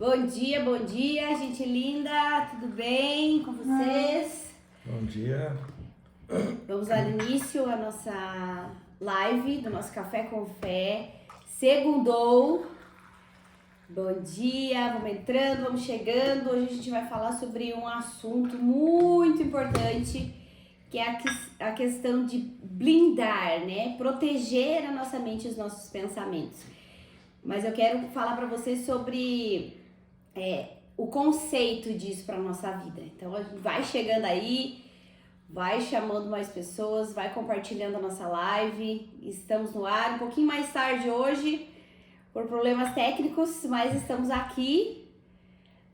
Bom dia, gente linda, tudo bem com vocês? Bom dia. Vamos dar início à nossa live do nosso Café com Fé. Segundou. Bom dia, vamos entrando, vamos chegando. Hoje a gente vai falar sobre um assunto muito importante, que é a questão de blindar, né? Proteger a nossa mente e os nossos pensamentos. Mas eu quero falar para vocês sobre o conceito disso para nossa vida. Então a gente vai chegando aí, vai chamando mais pessoas, vai compartilhando a nossa live. Estamos no ar um pouquinho mais tarde hoje, por problemas técnicos, mas estamos aqui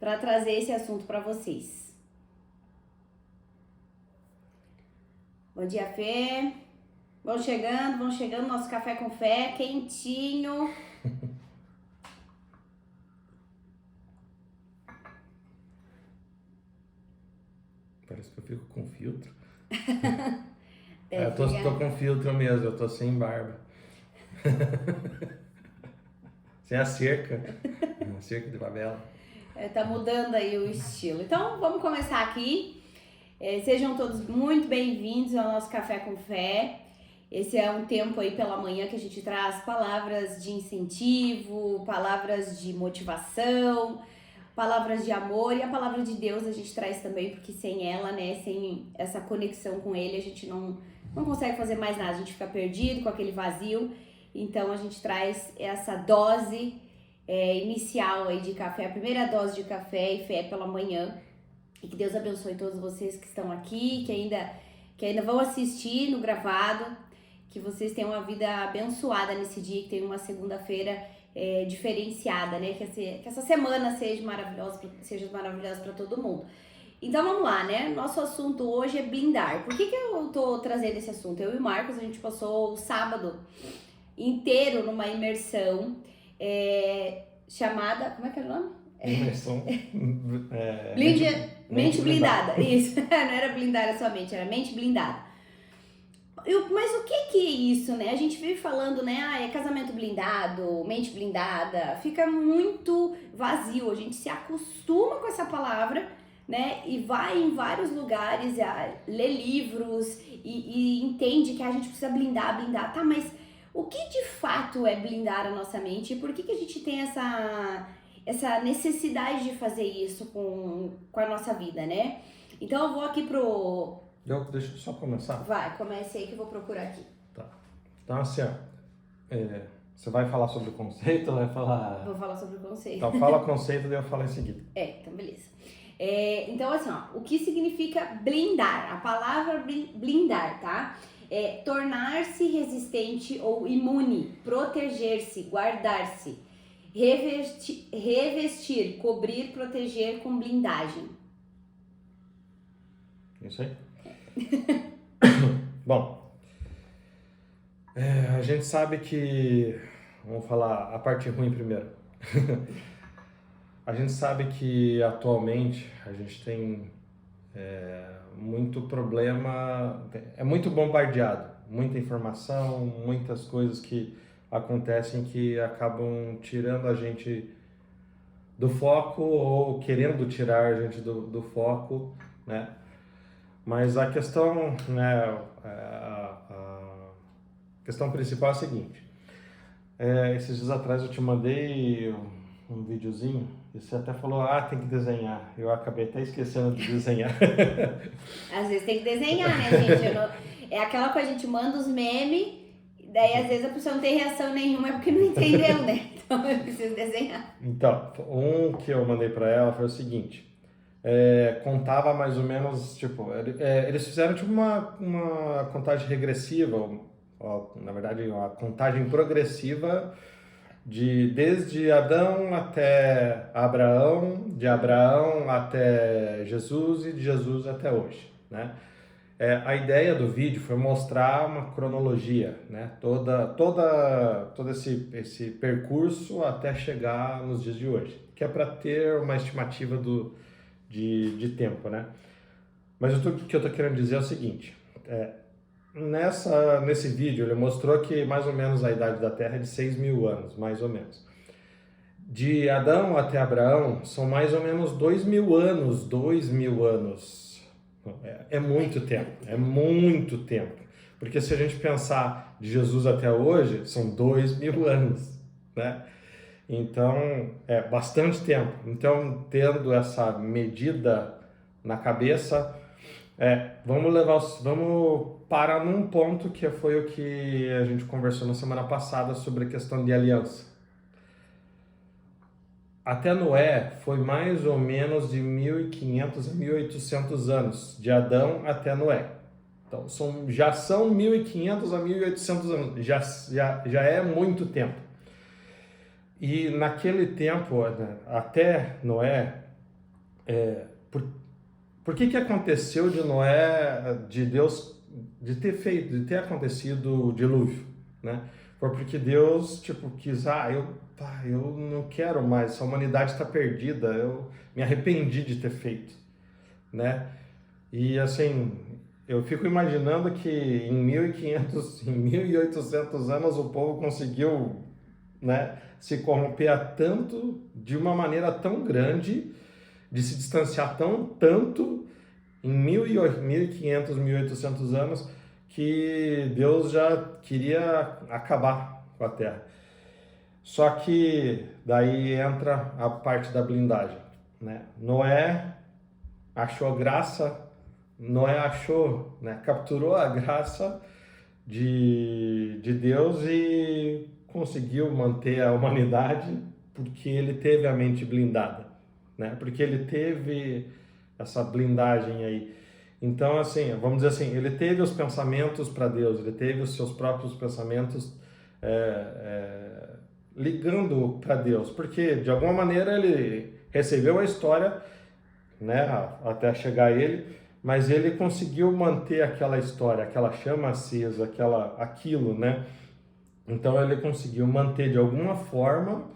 para trazer esse assunto para vocês. Bom dia, Fê. Vão chegando, nosso Café com Fé, quentinho. Parece que eu fico com filtro. Eu tô com filtro mesmo, eu tô sem barba. Sem a cerca de favela. Tá mudando aí o estilo. Então, vamos começar aqui. Sejam todos muito bem-vindos ao nosso Café com Fé. Esse é um tempo aí pela manhã que a gente traz palavras de incentivo, palavras de motivação, palavras de amor, e a palavra de Deus a gente traz também, porque sem ela, né, sem essa conexão com Ele, a gente não consegue fazer mais nada, a gente fica perdido com aquele vazio. Então a gente traz essa dose inicial aí de café, a primeira dose de café e fé pela manhã, e que Deus abençoe todos vocês que estão aqui, que ainda vão assistir no gravado, que vocês tenham uma vida abençoada nesse dia, que tenham uma segunda-feira diferenciada, né? Que essa semana seja maravilhosa para todo mundo. Então vamos lá, né? Nosso assunto hoje é blindar. Por que eu tô trazendo esse assunto? Eu e o Marcos, a gente passou o sábado inteiro numa imersão chamada... Como é que é o nome? Imersão. Mente blindada. Isso. Não era blindar a sua mente, era mente blindada. Mas o que é isso, né? A gente vive falando, né? É casamento blindado, mente blindada. Fica muito vazio. A gente se acostuma com essa palavra, né? E vai em vários lugares, lê livros e entende que a gente precisa blindar. Tá, mas o que de fato é blindar a nossa mente? E por que a gente tem essa necessidade de fazer isso com a nossa vida, né? Então eu vou aqui Deixa eu só começar. Vai, comece aí que eu vou procurar aqui. Tá. Então assim, você vai falar sobre o conceito ou vai falar... Vou falar sobre o conceito. Então fala o conceito, daí eu falo em seguida. Então beleza. Então assim, ó, o que significa blindar? A palavra blindar, tá? É tornar-se resistente ou imune, proteger-se, guardar-se, revestir, cobrir, proteger com blindagem. Isso aí? Bom, a gente sabe que... Vamos falar a parte ruim primeiro. A gente sabe que atualmente a gente tem muito problema, é muito bombardeado, muita informação, muitas coisas que acontecem que acabam tirando a gente do foco ou querendo tirar a gente do foco, né? Mas a questão, né, a questão principal é a seguinte. Esses dias atrás eu te mandei um videozinho e você até falou, tem que desenhar. Eu acabei até esquecendo de desenhar. Às vezes tem que desenhar, né, gente? É aquela coisa, a gente manda os memes, daí às vezes a pessoa não tem reação nenhuma, é porque não entendeu, né? Então eu preciso desenhar. Então, um que eu mandei pra ela foi o seguinte. Contava mais ou menos, tipo, eles fizeram tipo uma contagem regressiva, na verdade uma contagem progressiva desde Adão até Abraão, de Abraão até Jesus e de Jesus até hoje, né? A ideia do vídeo foi mostrar uma cronologia, né? Todo esse percurso até chegar nos dias de hoje, que é para ter uma estimativa de tempo, né? Mas o que eu tô querendo dizer é o seguinte, nesse vídeo ele mostrou que mais ou menos a idade da Terra é de 6.000 anos, mais ou menos. de Adão até Abraão são mais ou menos 2000 anos, 2000 anos. É muito tempo, é muito tempo. Porque se a gente pensar de Jesus até hoje, são 2000 anos, né? Então, é bastante tempo. Então, tendo essa medida na cabeça, vamos parar num ponto que foi o que a gente conversou na semana passada sobre a questão de aliança. Até Noé foi mais ou menos de 1500 a 1800 anos, de Adão até Noé. Então, já são 1500 a 1800 anos, já é muito tempo. E naquele tempo, até Noé, por que aconteceu de Noé, de Deus, de ter acontecido o dilúvio, né? Foi porque Deus, quis, eu não quero mais, a humanidade está perdida, eu me arrependi de ter feito, né? E assim, eu fico imaginando que em 1500, em 1800 anos o povo conseguiu, né, se corromper a tanto, de uma maneira tão grande, de se distanciar tanto em 1500, 1800 anos, que Deus já queria acabar com a Terra. Só que daí entra a parte da blindagem, né? Noé achou graça, capturou a graça de Deus e conseguiu manter a humanidade porque ele teve a mente blindada, né? Porque ele teve essa blindagem aí. Então, assim, vamos dizer assim, ele teve os pensamentos para Deus, ele teve os seus próprios pensamentos ligando para Deus, porque de alguma maneira ele recebeu a história, né, até chegar a ele, mas ele conseguiu manter aquela história, aquela chama acesa, aquilo, né? Então ele conseguiu manter de alguma forma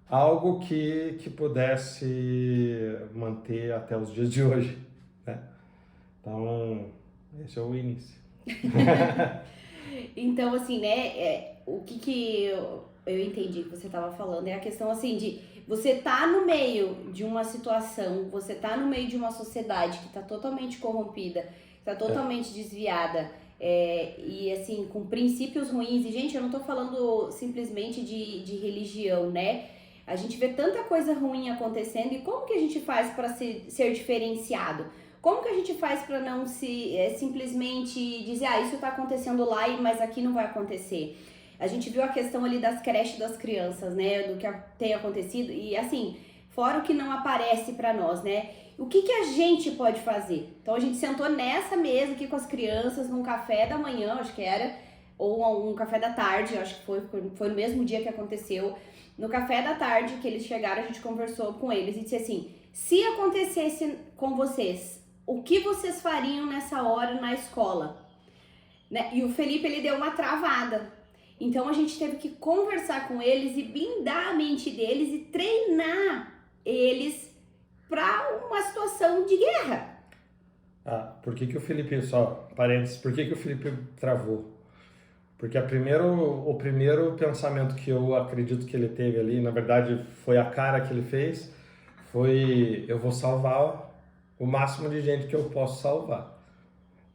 algo que pudesse manter até os dias de hoje, né? Então, esse é o início. Então, assim, né, o que eu entendi que você estava falando é a questão, assim, de você tá no meio de uma situação, você tá no meio de uma sociedade que tá totalmente corrompida, tá totalmente desviada, e, assim, com princípios ruins. E, gente, eu não tô falando simplesmente de religião, né? A gente vê tanta coisa ruim acontecendo, e como que a gente faz para ser diferenciado? Como que a gente faz para não simplesmente dizer, isso tá acontecendo lá, mas aqui não vai acontecer? A gente viu a questão ali das creches das crianças, né, do que tem acontecido, e assim, fora o que não aparece para nós, né? O que a gente pode fazer? Então a gente sentou nessa mesa aqui com as crianças, num café da manhã, acho que era, ou um café da tarde, acho que foi no mesmo dia que aconteceu. No café da tarde que eles chegaram, a gente conversou com eles e disse assim, se acontecesse com vocês, o que vocês fariam nessa hora na escola? Né? E o Felipe, ele deu uma travada. Então a gente teve que conversar com eles e blindar a mente deles e treinar eles para uma situação de guerra. Por que o Felipe, só parênteses, por que o Felipe travou? Porque o primeiro pensamento que eu acredito que ele teve ali, na verdade foi a cara que ele fez, foi eu vou salvar o máximo de gente que eu posso salvar,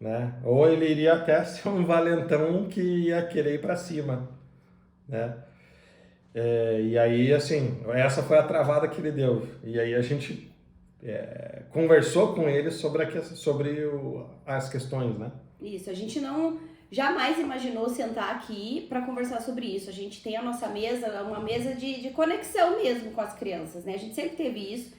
né? Ou ele iria até ser um valentão que ia querer ir para cima, né? E aí, assim, essa foi a travada que ele deu. E aí a gente conversou com ele sobre as questões, né? Isso, a gente não jamais imaginou sentar aqui para conversar sobre isso. A gente tem a nossa mesa, uma mesa de conexão mesmo com as crianças, né? A gente sempre teve isso.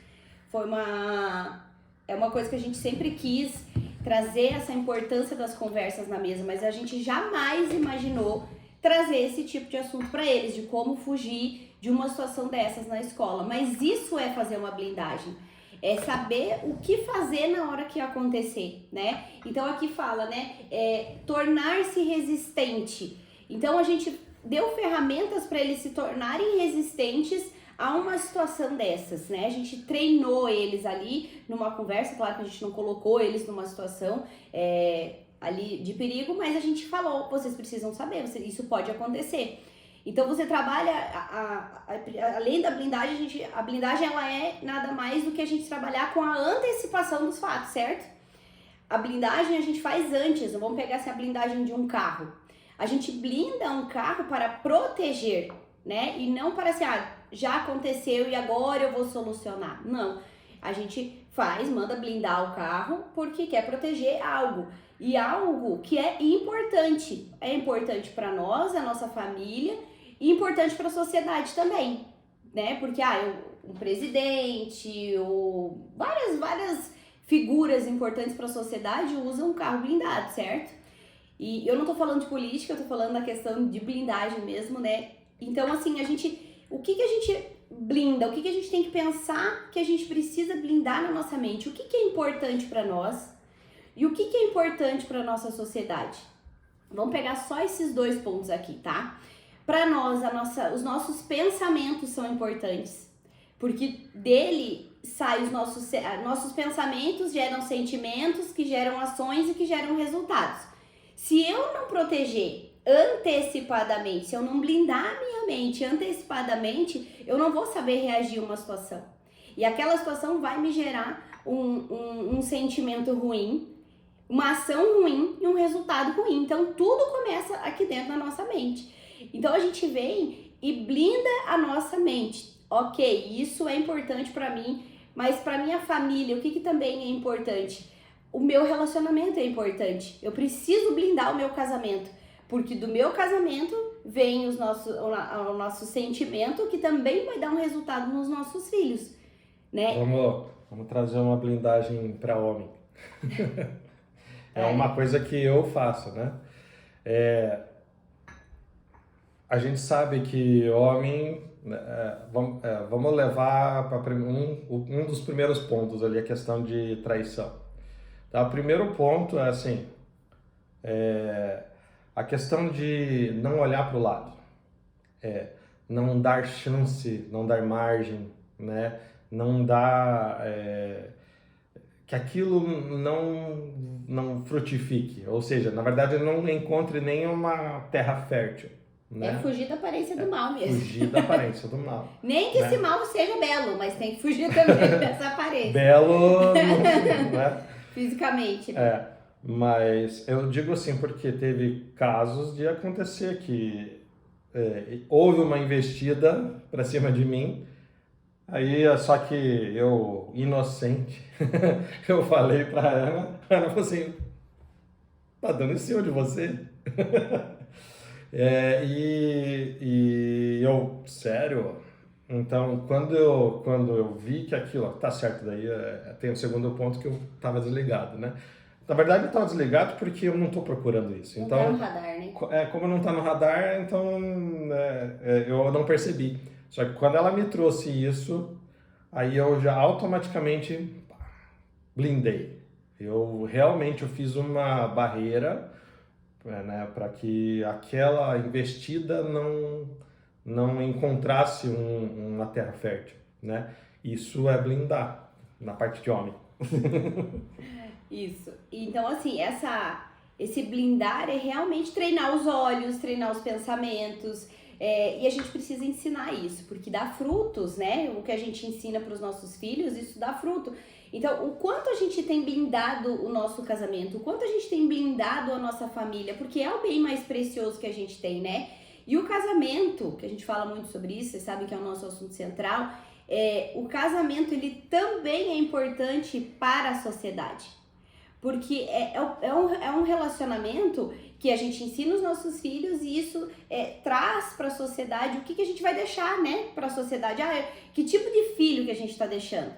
É uma coisa que a gente sempre quis trazer, essa importância das conversas na mesa, mas a gente jamais imaginou trazer esse tipo de assunto para eles, de como fugir de uma situação dessas na escola. Mas isso é fazer uma blindagem, é saber o que fazer na hora que acontecer, né? Então aqui fala, né, tornar-se resistente. Então a gente deu ferramentas para eles se tornarem resistentes a uma situação dessas, né? A gente treinou eles ali numa conversa, claro que a gente não colocou eles numa situação ali de perigo, mas a gente falou, vocês precisam saber, isso pode acontecer. Então você trabalha, além da blindagem, a blindagem ela é nada mais do que a gente trabalhar com a antecipação dos fatos, certo? A blindagem a gente faz antes, vamos pegar assim, a blindagem de um carro. A gente blinda um carro para proteger, né? E não para assim, já aconteceu e agora eu vou solucionar. Não, a gente manda blindar o carro porque quer proteger algo. E algo que é importante. É importante para nós, a nossa família, e importante para a sociedade também, né? Porque um presidente, várias figuras importantes para a sociedade usam um carro blindado, certo? E eu não tô falando de política, eu tô falando da questão de blindagem mesmo, né? Então, assim, o que a gente blinda? O que a gente tem que pensar que a gente precisa blindar na nossa mente? O que é importante para nós? E o que é importante para nossa sociedade? Vamos pegar só esses 2 pontos aqui, tá? Para nós, os nossos pensamentos são importantes, porque dele saem os nossos pensamentos, geram sentimentos, que geram ações e que geram resultados. Se eu não proteger antecipadamente, se eu não blindar a minha mente antecipadamente, eu não vou saber reagir a uma situação. E aquela situação vai me gerar um sentimento ruim, uma ação ruim e um resultado ruim. Então, tudo começa aqui dentro da nossa mente. Então, a gente vem e blinda a nossa mente. Ok, isso é importante para mim, mas para minha família, o que também é importante? O meu relacionamento é importante. Eu preciso blindar o meu casamento, porque do meu casamento vem o nosso sentimento, que também vai dar um resultado nos nossos filhos, né? Vamos trazer uma blindagem para homem. É uma coisa que eu faço, né? A gente sabe que homem... vamos levar para um dos primeiros pontos ali, a questão de traição. Tá? O primeiro ponto é assim, a questão de não olhar para o lado, não dar chance, não dar margem, né? Não dar... que aquilo não frutifique, ou seja, na verdade não encontre nenhuma terra fértil. Né? É fugir da aparência do mal mesmo. Fugir da aparência do mal. Nem que esse mal seja belo, mas tem que fugir também dessa aparência. Belo, né? Fisicamente. Mas eu digo assim porque teve casos de acontecer que houve uma investida para cima de mim, aí só que eu, inocente, eu falei para Ana, a Ana falou assim, tá dando em cima de você? E eu, sério? Então, quando eu vi que aquilo, tá certo, daí tem o segundo ponto que eu tava desligado, né? Na verdade, eu tava desligado porque eu não tô procurando isso. Não então, tá no radar, né? Como não tá no radar, então eu não percebi. Só que quando ela me trouxe isso, aí eu já automaticamente blindei. Eu realmente fiz uma barreira, né, para que aquela investida não encontrasse uma terra fértil, né? Isso é blindar na parte de homem. Isso. Então, assim, esse blindar é realmente treinar os olhos, treinar os pensamentos, e a gente precisa ensinar isso, porque dá frutos, né? O que a gente ensina para os nossos filhos, isso dá fruto. Então, o quanto a gente tem blindado o nosso casamento, o quanto a gente tem blindado a nossa família, porque é o bem mais precioso que a gente tem, né? E o casamento, que a gente fala muito sobre isso, vocês sabem que é o nosso assunto central, o casamento, ele também é importante para a sociedade. Porque é um relacionamento que a gente ensina os nossos filhos e isso traz para a sociedade o que a gente vai deixar, né, para a sociedade. Que tipo de filho que a gente está deixando?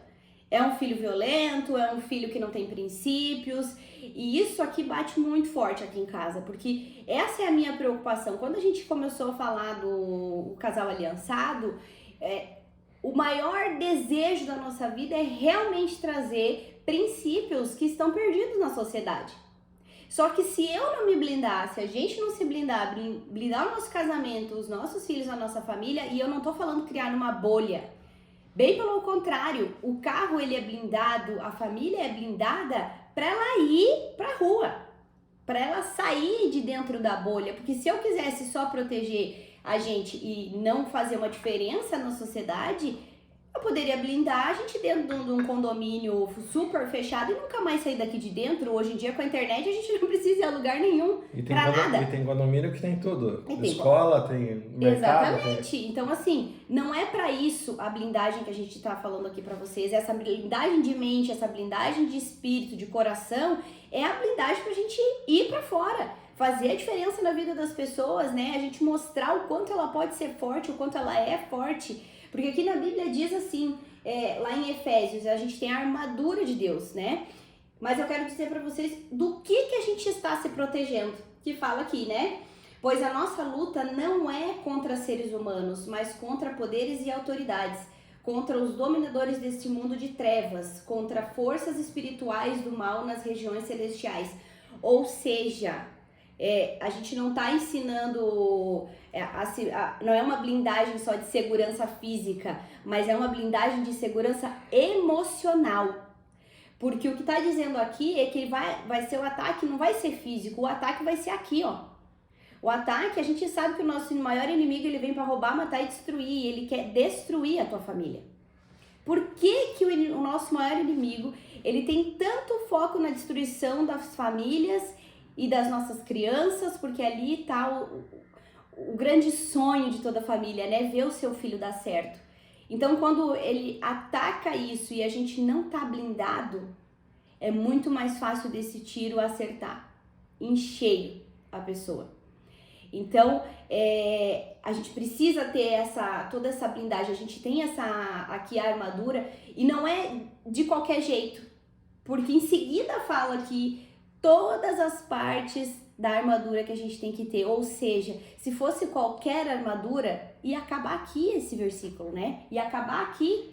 É um filho violento? É um filho que não tem princípios? E isso aqui bate muito forte aqui em casa, porque essa é a minha preocupação. Quando a gente começou a falar do casal aliançado, o maior desejo da nossa vida é realmente trazer princípios que estão perdidos na sociedade. Só que se eu não me blindar, se a gente não se blindar, blindar o nosso casamento, os nossos filhos, a nossa família, e eu não tô falando criar uma bolha, bem pelo contrário, o carro ele é blindado, a família é blindada para ela ir pra rua. para ela sair de dentro da bolha, porque se eu quisesse só proteger a gente e não fazer uma diferença na sociedade, eu poderia blindar a gente dentro de um condomínio super fechado e nunca mais sair daqui de dentro. Hoje em dia, com a internet, a gente não precisa ir a lugar nenhum pra nada. E tem condomínio que tem tudo. Escola, tem mercado. Exatamente. Então, assim, não é pra isso a blindagem que a gente tá falando aqui pra vocês. Essa blindagem de mente, essa blindagem de espírito, de coração, é a blindagem pra gente ir pra fora. Fazer a diferença na vida das pessoas, né? A gente mostrar o quanto ela pode ser forte, o quanto ela é forte. Porque aqui na Bíblia diz assim, lá em Efésios, a gente tem a armadura de Deus, né? Mas eu quero dizer pra vocês do que a gente está se protegendo, que fala aqui, né? Pois a nossa luta não é contra seres humanos, mas contra poderes e autoridades, contra os dominadores deste mundo de trevas, contra forças espirituais do mal nas regiões celestiais. Ou seja, a gente não está ensinando, não é uma blindagem só de segurança física, mas é uma blindagem de segurança emocional. Porque o que está dizendo aqui é que vai ser o ataque, não vai ser físico, o ataque vai ser aqui, ó. O ataque, a gente sabe que o nosso maior inimigo, ele vem para roubar, matar e destruir, ele quer destruir a tua família. Por que o nosso maior inimigo, ele tem tanto foco na destruição das famílias e das nossas crianças? Porque ali está o grande sonho de toda família, né? Ver o seu filho dar certo. Então, quando ele ataca isso e a gente não tá blindado, é muito mais fácil desse tiro acertar em cheio a pessoa. Então, a gente precisa ter toda essa blindagem. A gente tem aqui a armadura e não é de qualquer jeito, porque em seguida fala que todas as partes da armadura que a gente tem que ter, ou seja, se fosse qualquer armadura, ia acabar aqui esse versículo, né? Ia acabar aqui,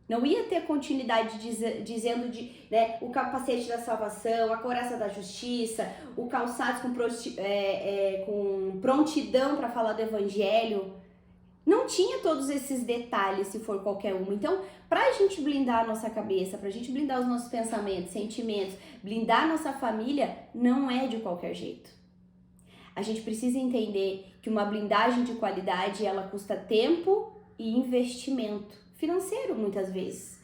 não ia ter continuidade dizendo né, o capacete da salvação, a couraça da justiça, o calçado com prontidão para falar do evangelho. Não tinha todos esses detalhes se for qualquer uma. Então, pra gente blindar a nossa cabeça, pra gente blindar os nossos pensamentos, sentimentos, blindar a nossa família, não é de qualquer jeito. A gente precisa entender que uma blindagem de qualidade, ela custa tempo e investimento financeiro, muitas vezes.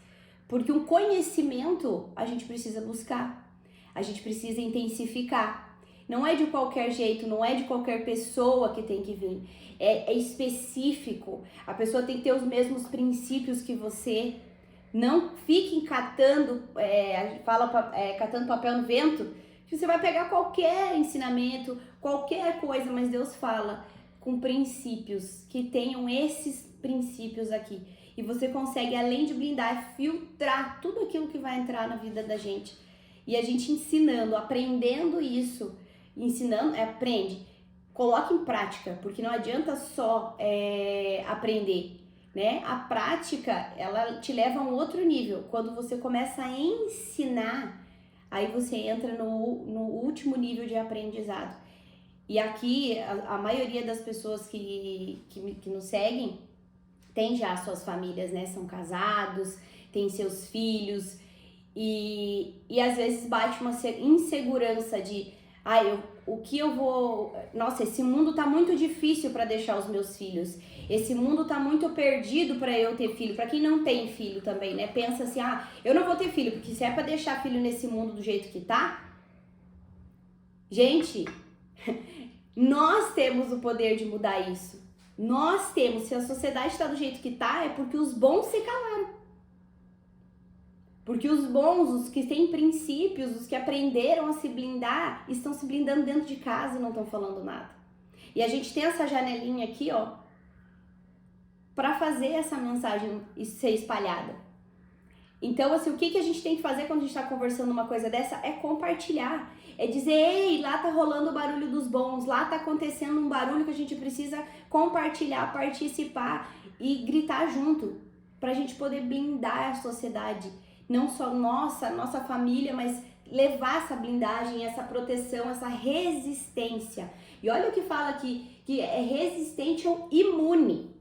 Porque um conhecimento a gente precisa buscar, a gente precisa intensificar. Não é de qualquer jeito, não é de qualquer pessoa que tem que vir. É específico. A pessoa tem que ter os mesmos princípios que você. Não fique catando, catando papel no vento, que você vai pegar qualquer ensinamento, qualquer coisa, mas Deus fala com princípios, que tenham esses princípios aqui. E você consegue, além de blindar, filtrar tudo aquilo que vai entrar na vida da gente. E a gente ensinando, aprendendo isso, aprende, coloca em prática, porque não adianta só aprender, né? A prática, ela te leva a um outro nível. Quando você começa a ensinar, aí você entra no último nível de aprendizado. E aqui, a maioria das pessoas que nos seguem tem já suas famílias, né? São casados, tem seus filhos, e às vezes bate uma insegurança de nossa, esse mundo tá muito difícil para deixar os meus filhos, esse mundo tá muito perdido para eu ter filho. Para quem não tem filho também, né, pensa assim, eu não vou ter filho, porque se é para deixar filho nesse mundo do jeito que tá, gente, nós temos o poder de mudar isso. Nós temos. Se a sociedade está do jeito que tá, é porque os bons se calaram. Porque os bons, os que têm princípios, os que aprenderam a se blindar, estão se blindando dentro de casa e não estão falando nada. E a gente tem essa janelinha aqui, ó, para fazer essa mensagem ser espalhada. Então, assim, o que a gente tem que fazer quando a gente está conversando uma coisa dessa é compartilhar. É dizer, ei, lá tá rolando o barulho dos bons, lá tá acontecendo um barulho que a gente precisa compartilhar, participar e gritar junto, pra gente poder blindar a sociedade. Não só nossa família, mas levar essa blindagem, essa proteção, essa resistência. E olha o que fala aqui, que é resistente ou imune.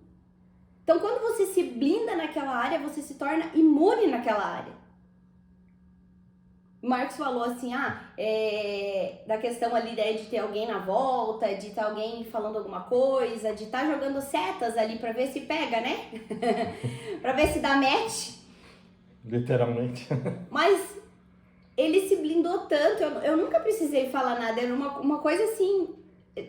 Então, quando você se blinda naquela área, você se torna imune naquela área. O Marcos falou assim, da questão ali de ter alguém na volta, de estar alguém falando alguma coisa, de estar jogando setas ali pra ver se pega, né? Pra ver se dá match. Literalmente. Mas ele se blindou tanto, eu nunca precisei falar nada, era uma coisa assim,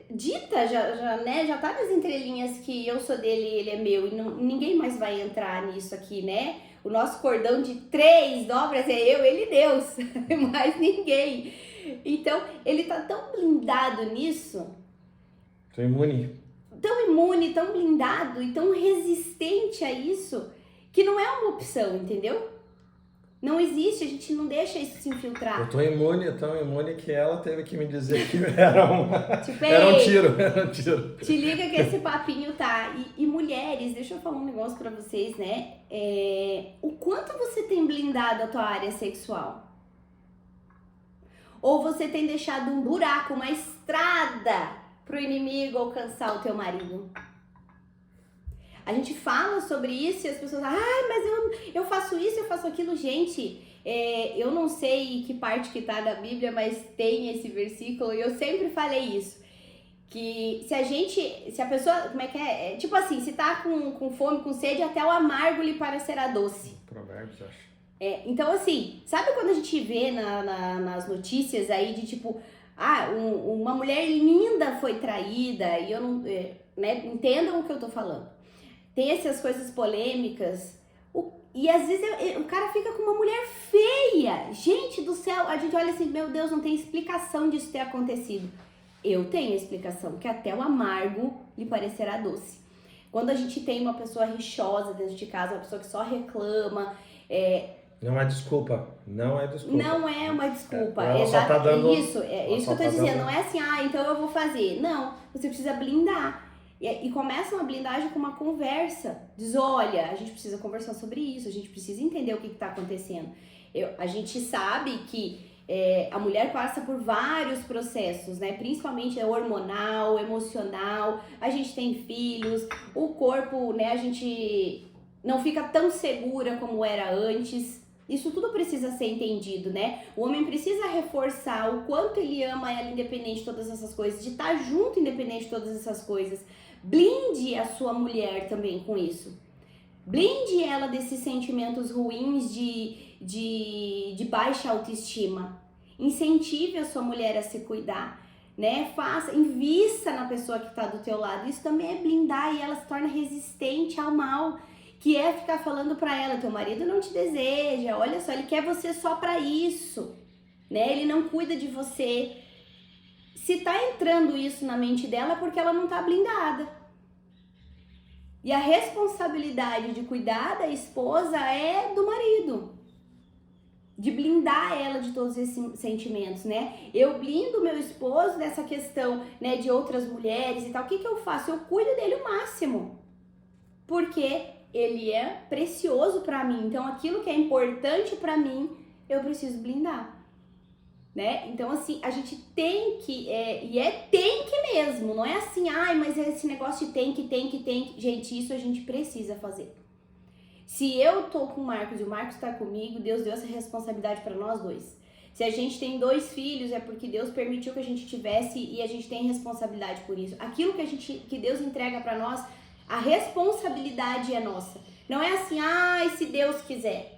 dita, já tá nas entrelinhas que eu sou dele e ele é meu, e ninguém mais vai entrar nisso aqui, né? O nosso cordão de 3 dobras é eu, ele e Deus, mais ninguém. Então, ele tá tão blindado nisso. Tô imune. Tão imune, tão blindado e tão resistente a isso, que não é uma opção, entendeu? Não existe, a gente não deixa isso se infiltrar. Eu tô imune, tão imune que ela teve que me dizer que era um tiro. Te liga que esse papinho tá. E mulheres, deixa eu falar um negócio pra vocês, né? O quanto você tem blindado a tua área sexual? Ou você tem deixado um buraco, uma estrada pro inimigo alcançar o teu marido? A gente fala sobre isso e as pessoas falam, mas eu faço isso, eu faço aquilo. Gente, eu não sei que parte que tá da Bíblia, mas tem esse versículo e eu sempre falei isso. Que se a pessoa, como é que é? Tipo assim, se tá com fome, com sede, até o amargo lhe parecerá doce. Provérbios, acho. Então assim, sabe quando a gente vê nas notícias aí de tipo, uma mulher linda foi traída, e eu não, né, entendam o que eu tô falando. Tem essas coisas polêmicas, e às vezes o cara fica com uma mulher feia. Gente do céu, a gente olha assim, meu Deus, não tem explicação disso ter acontecido. Eu tenho explicação, que até o amargo lhe parecerá doce. Quando a gente tem uma pessoa rixosa dentro de casa, uma pessoa que só reclama... Não é desculpa, não é desculpa. Não é uma desculpa. Ela só tá dando... Isso que eu tô dizendo, não é assim, então eu vou fazer. Não, você precisa blindar. E começa uma blindagem com uma conversa. Diz, olha, a gente precisa conversar sobre isso, a gente precisa entender o que está acontecendo. A gente sabe que a mulher passa por vários processos, né? Principalmente hormonal, emocional, a gente tem filhos, o corpo, né? A gente não fica tão segura como era antes. Isso tudo precisa ser entendido, né? O homem precisa reforçar o quanto ele ama ela independente de todas essas coisas, de estar junto independente de todas essas coisas. Blinde a sua mulher também com isso. Blinde ela desses sentimentos ruins de baixa autoestima. Incentive a sua mulher a se cuidar, né? Invista na pessoa que está do teu lado. Isso também é blindar e ela se torna resistente ao mal, que é ficar falando para ela, teu marido não te deseja, olha só, ele quer você só para isso, né? Ele não cuida de você. Se tá entrando isso na mente dela é porque ela não tá blindada. E a responsabilidade de cuidar da esposa é do marido. De blindar ela de todos esses sentimentos, né? Eu blindo meu esposo dessa questão, né, de outras mulheres e tal. O que eu faço? Eu cuido dele o máximo. Porque ele é precioso pra mim. Então, aquilo que é importante pra mim, eu preciso blindar. Né? Então, assim, a gente tem que, tem que mesmo, não é assim, mas esse negócio de tem que, gente, isso a gente precisa fazer. Se eu tô com o Marcos e o Marcos tá comigo, Deus deu essa responsabilidade para nós dois. Se a gente tem 2 filhos, é porque Deus permitiu que a gente tivesse e a gente tem responsabilidade por isso. Aquilo que Deus entrega para nós, a responsabilidade é nossa. Não é assim, se Deus quiser.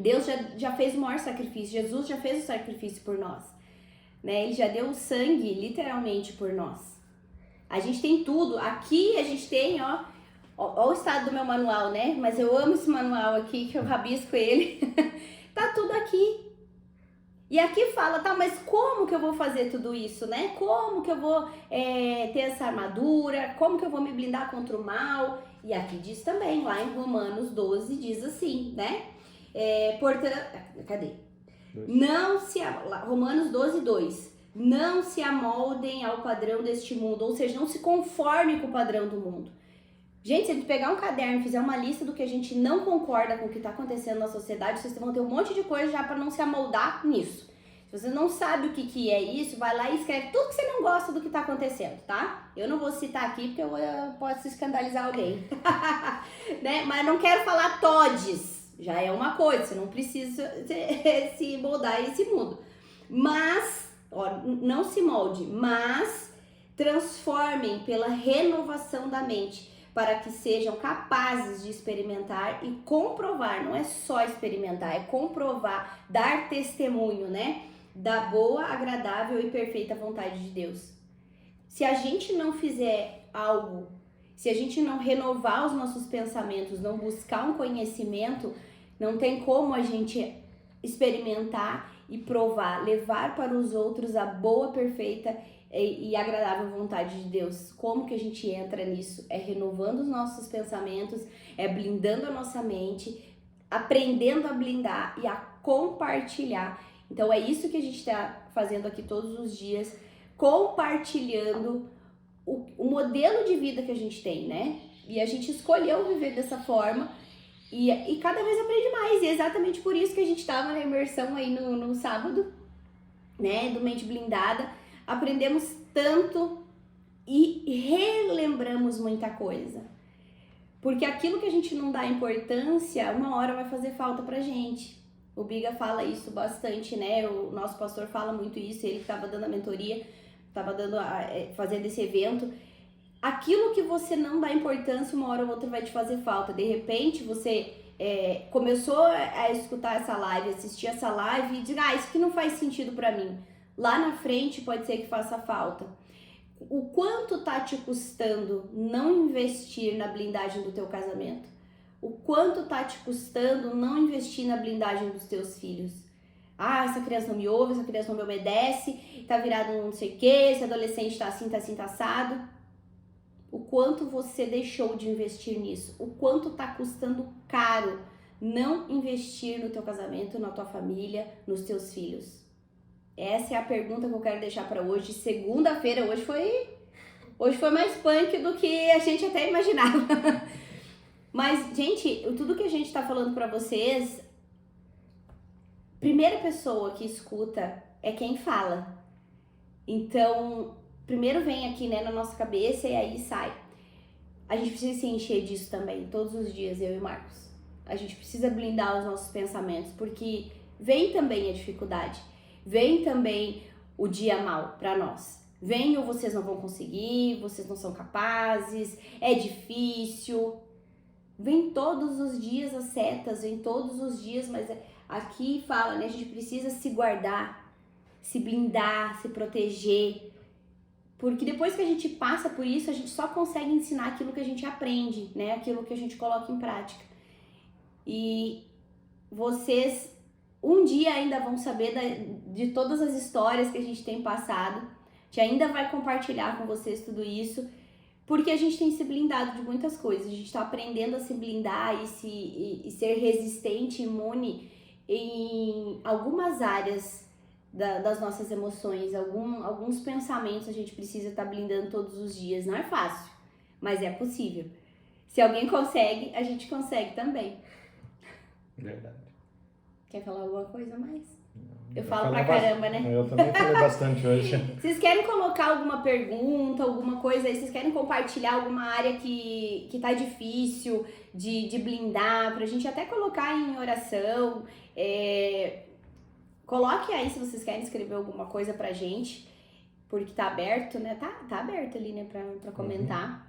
Deus já fez o maior sacrifício, Jesus já fez o sacrifício por nós, né? Ele já deu o sangue, literalmente, por nós. A gente tem tudo, aqui a gente tem, ó o estado do meu manual, né? Mas eu amo esse manual aqui, que eu rabisco ele, tá tudo aqui. E aqui fala, mas como que eu vou fazer tudo isso, né? Como que eu vou ter essa armadura, como que eu vou me blindar contra o mal? E aqui diz também, lá em Romanos 12, diz assim, né? Portanto, cadê? Romanos 12, 2. Não se amoldem ao padrão deste mundo, ou seja, não se conforme com o padrão do mundo. Gente, se a gente pegar um caderno e fizer uma lista do que a gente não concorda com o que está acontecendo na sociedade, vocês vão ter um monte de coisa já para não se amoldar nisso. Se você não sabe o que é isso, vai lá e escreve tudo que você não gosta do que está acontecendo, tá? Eu não vou citar aqui porque eu posso escandalizar alguém. Né? Mas não quero falar todes. Já é uma coisa, você não precisa se moldar a esse mundo. Mas, ó, não se molde, mas transformem pela renovação da mente, para que sejam capazes de experimentar e comprovar, não é só experimentar, é comprovar, dar testemunho, né? Da boa, agradável e perfeita vontade de Deus. Se a gente não fizer algo, se a gente não renovar os nossos pensamentos, não buscar um conhecimento, não tem como a gente experimentar e provar, levar para os outros a boa, perfeita e agradável vontade de Deus. Como que a gente entra nisso? É renovando os nossos pensamentos, é blindando a nossa mente, aprendendo a blindar e a compartilhar. Então é isso que a gente está fazendo aqui todos os dias, compartilhando o modelo de vida que a gente tem, né? E a gente escolheu viver dessa forma e cada vez aprende mais. E é exatamente por isso que a gente estava na imersão aí no sábado, né? Do Mente Blindada. Aprendemos tanto e relembramos muita coisa. Porque aquilo que a gente não dá importância, uma hora vai fazer falta pra gente. O Biga fala isso bastante, né? O nosso pastor fala muito isso, ele que estava dando a mentoria, estava fazendo esse evento. Aquilo que você não dá importância, uma hora ou outra vai te fazer falta. De repente, você começou a escutar essa live, assistir essa live e diz, isso aqui não faz sentido pra mim. Lá na frente pode ser que faça falta. O quanto tá te custando não investir na blindagem do teu casamento? O quanto tá te custando não investir na blindagem dos teus filhos? Essa criança não me ouve, essa criança não me obedece, tá virado não sei o que, esse adolescente tá assim, tá assado. O quanto você deixou de investir nisso? O quanto tá custando caro não investir no teu casamento, na tua família, nos teus filhos? Essa é a pergunta que eu quero deixar para hoje. Segunda-feira, hoje foi mais punk do que a gente até imaginava. Mas, gente, tudo que a gente tá falando para vocês, primeira pessoa que escuta é quem fala. Então, primeiro vem aqui, né, na nossa cabeça e aí sai. A gente precisa se encher disso também, todos os dias, eu e Marcos. A gente precisa blindar os nossos pensamentos, porque vem também a dificuldade. Vem também o dia mal para nós. Vem ou vocês não vão conseguir, vocês não são capazes, é difícil. Vem todos os dias as setas, vem todos os dias, mas aqui fala, né? A gente precisa se guardar, se blindar, se proteger. Porque depois que a gente passa por isso, a gente só consegue ensinar aquilo que a gente aprende, né? Aquilo que a gente coloca em prática. E vocês um dia ainda vão saber de todas as histórias que a gente tem passado. A gente ainda vai compartilhar com vocês tudo isso, porque a gente tem se blindado de muitas coisas. A gente está aprendendo a se blindar e ser resistente, imune em algumas áreas das nossas emoções. Alguns pensamentos a gente precisa estar blindando todos os dias. Não é fácil, mas é possível. Se alguém consegue, a gente consegue também. Verdade. Quer falar alguma coisa a mais? Eu falo falo pra caramba, né? Eu também falei bastante hoje. Vocês querem colocar alguma pergunta, alguma coisa aí? Vocês querem compartilhar alguma área que tá difícil de blindar? Pra gente até colocar em oração. Coloque aí se vocês querem escrever alguma coisa pra gente. Porque tá aberto, né? Tá aberto ali, né? Pra comentar.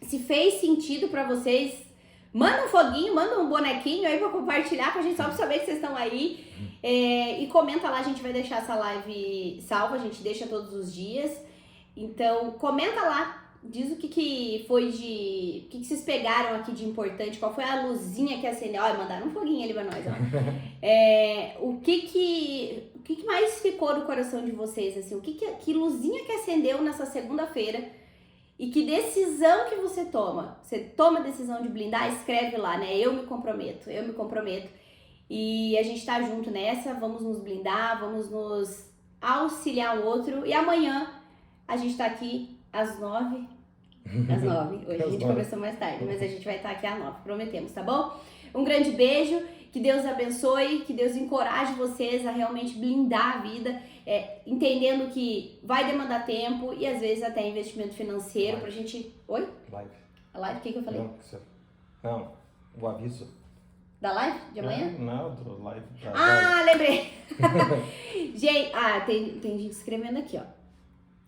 Se fez sentido pra vocês, manda um foguinho, manda um bonequinho aí pra compartilhar com a gente, só pra saber que vocês estão aí. E comenta lá, a gente vai deixar essa live salva, a gente deixa todos os dias. Então, comenta lá, diz o que foi o que vocês pegaram aqui de importante, qual foi a luzinha que acendeu. Olha, mandaram um foguinho ali pra nós, ó. O que mais ficou no coração de vocês, assim? Que luzinha que acendeu nessa segunda-feira? E que decisão que você toma? Você toma a decisão de blindar? Escreve lá, né? Eu me comprometo. E a gente tá junto nessa, vamos nos blindar, vamos nos auxiliar um outro. E amanhã a gente tá aqui às 9. Às 9. Hoje a gente começou mais tarde, mas a gente vai estar aqui às 9, prometemos, tá bom? Um grande beijo, que Deus abençoe, que Deus encoraje vocês a realmente blindar a vida, entendendo que vai demandar tempo e às vezes até investimento financeiro pra gente... Oi? Live. A live, o que eu falei? Não, o aviso. Da live de amanhã? Não, do live. Lembrei. Gente, tem gente escrevendo aqui, ó.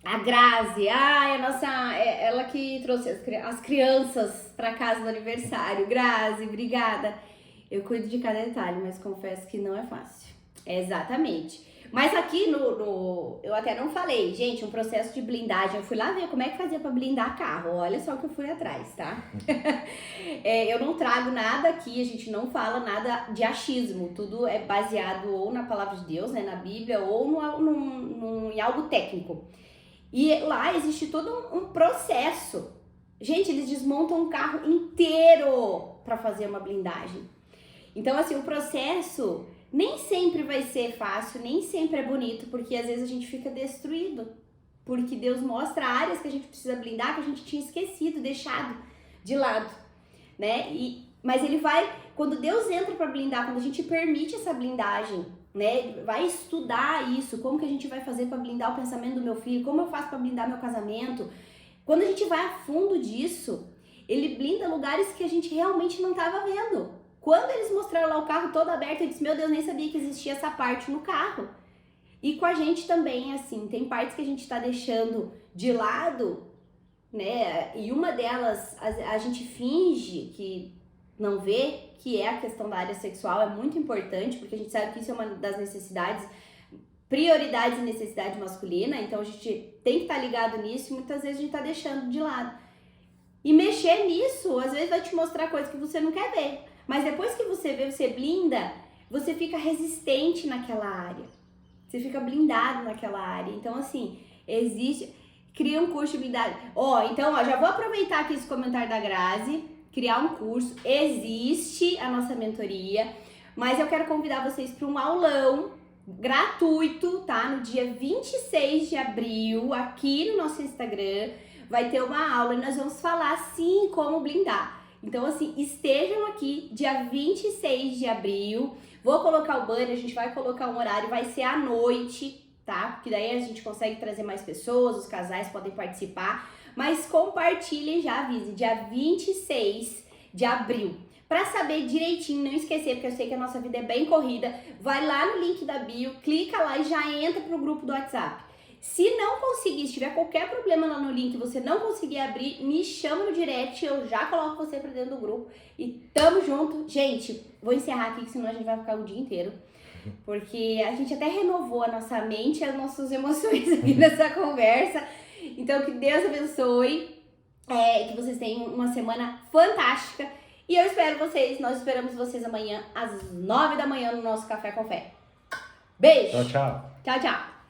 A Grazi, ela que trouxe as crianças pra casa do aniversário. Grazi, obrigada. Eu cuido de cada detalhe, mas confesso que não é fácil. Exatamente. Mas aqui eu até não falei, gente, um processo de blindagem. Eu fui lá ver como é que fazia pra blindar carro. Olha só o que eu fui atrás, tá? Eu não trago nada aqui, a gente não fala nada de achismo. Tudo é baseado ou na palavra de Deus, né, na Bíblia, ou em algo técnico. E lá existe todo um processo. Gente, eles desmontam um carro inteiro pra fazer uma blindagem. Então, assim, o processo nem sempre vai ser fácil, nem sempre é bonito, porque às vezes a gente fica destruído. Porque Deus mostra áreas que a gente precisa blindar, que a gente tinha esquecido, deixado de lado, né? Mas ele vai, quando Deus entra para blindar, quando a gente permite essa blindagem, né? Vai estudar isso, como que a gente vai fazer para blindar o pensamento do meu filho, como eu faço para blindar meu casamento. Quando a gente vai a fundo disso, ele blinda lugares que a gente realmente não estava vendo. Quando eles mostraram lá o carro todo aberto, eu disse, meu Deus, nem sabia que existia essa parte no carro. E com a gente também, assim, tem partes que a gente tá deixando de lado, né? E uma delas, a gente finge que não vê, que é a questão da área sexual, é muito importante, porque a gente sabe que isso é uma das necessidades, prioridades e necessidade masculina, então a gente tem que estar ligado nisso e muitas vezes a gente tá deixando de lado. E mexer nisso, às vezes vai te mostrar coisas que você não quer ver. Mas depois que você vê, você blinda, você fica resistente naquela área. Você fica blindado naquela área. Então, assim, cria um curso de blindagem. Então, já vou aproveitar aqui esse comentário da Grazi, criar um curso. Existe a nossa mentoria, mas eu quero convidar vocês para um aulão gratuito, tá? No dia 26 de abril, aqui no nosso Instagram, vai ter uma aula e nós vamos falar, sim, como blindar. Então, assim, estejam aqui dia 26 de abril. Vou colocar o banner, a gente vai colocar um horário, vai ser à noite, tá? Porque daí a gente consegue trazer mais pessoas, os casais podem participar. Mas compartilhem, já avise, dia 26 de abril. Pra saber direitinho, não esquecer, porque eu sei que a nossa vida é bem corrida, vai lá no link da bio, clica lá e já entra pro grupo do WhatsApp. Se não conseguir, se tiver qualquer problema lá no link e você não conseguir abrir, me chama no direct, eu já coloco você pra dentro do grupo e tamo junto. Gente, vou encerrar aqui, que senão a gente vai ficar o dia inteiro, porque a gente até renovou a nossa mente, as nossas emoções aqui nessa conversa. Então, que Deus abençoe, que vocês tenham uma semana fantástica e eu espero vocês, nós esperamos vocês amanhã às 9 da manhã no nosso Café com Fé. Beijo! Tchau, tchau. Tchau, tchau.